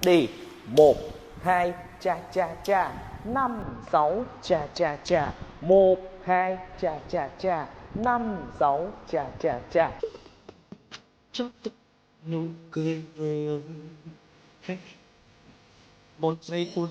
Đi. 1, 2, cha cha cha. 5, 6, cha cha cha. 1, 2, cha cha cha. 5, 6, cha cha cha. Cho tôi nụ cười một giây phút.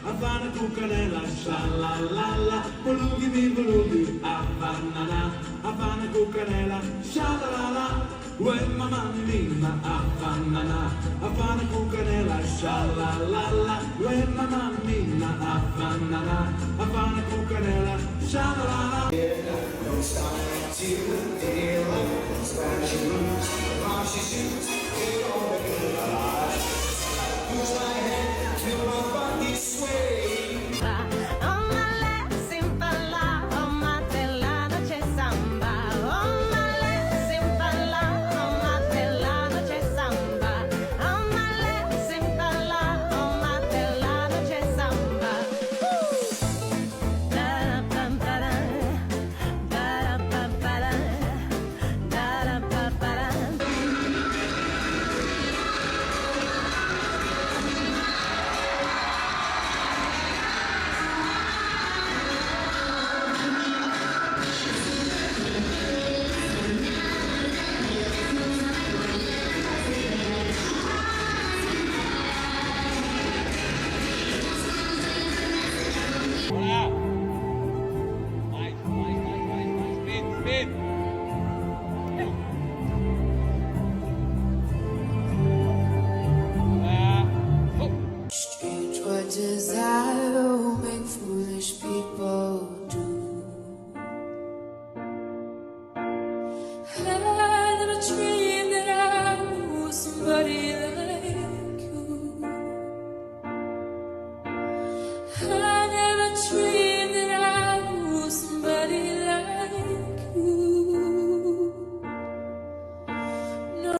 Havana cucanela, sha la la la, bulugi mi bulugi, Havana, Havana cucanela, sha la la la, when mamma mia, Havana, Havana cucanela, sha la la la, when mamma mia, Havana, Havana cucanela, sha la la la. Don't stop to deal with Spanish blues, marshy shoes, get all the good life. Push my head till my body sway. On my left, Samba, on my tela, noche Samba. On my left, Samba, on my tela, noche Samba. On my left, Samba, on my tela, noche Samba. Da da da da da da da da da da. Strange, what does I make foolish people do? I never dreamed that I knew somebody like you. I never dreamed that I knew somebody like you. No.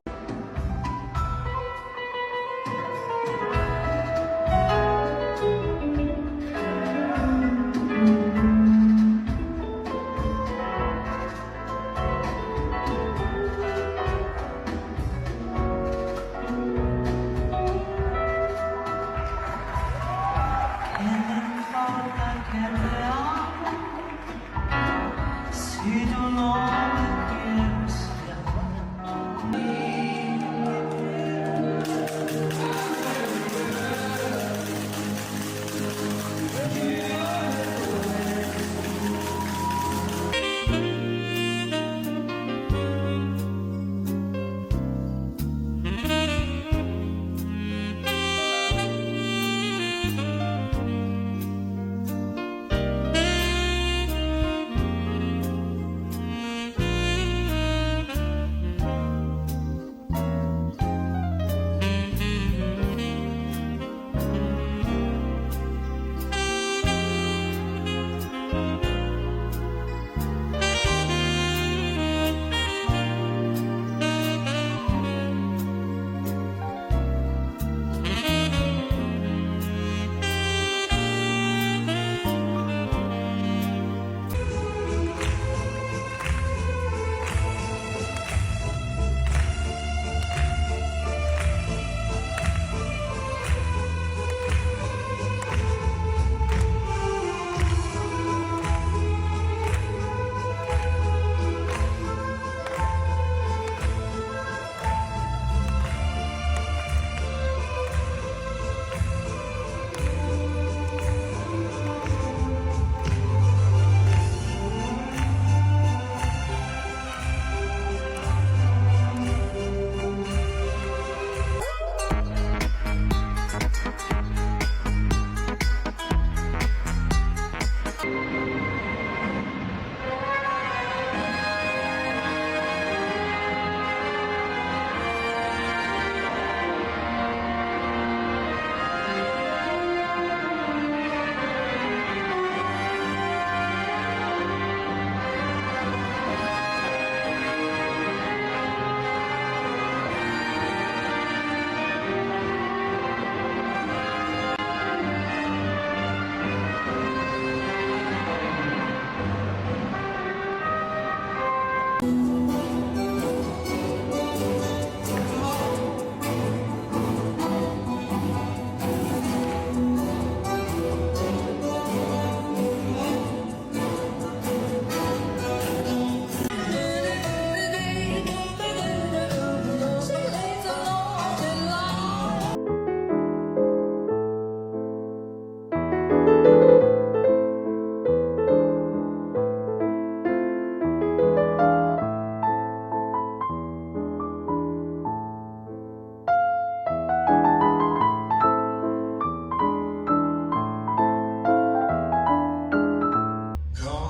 Come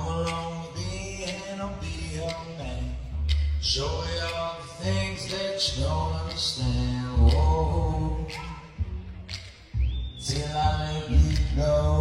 along with me and I'll be your man. Show you all the things that you don't understand. Whoa. Till I let you go.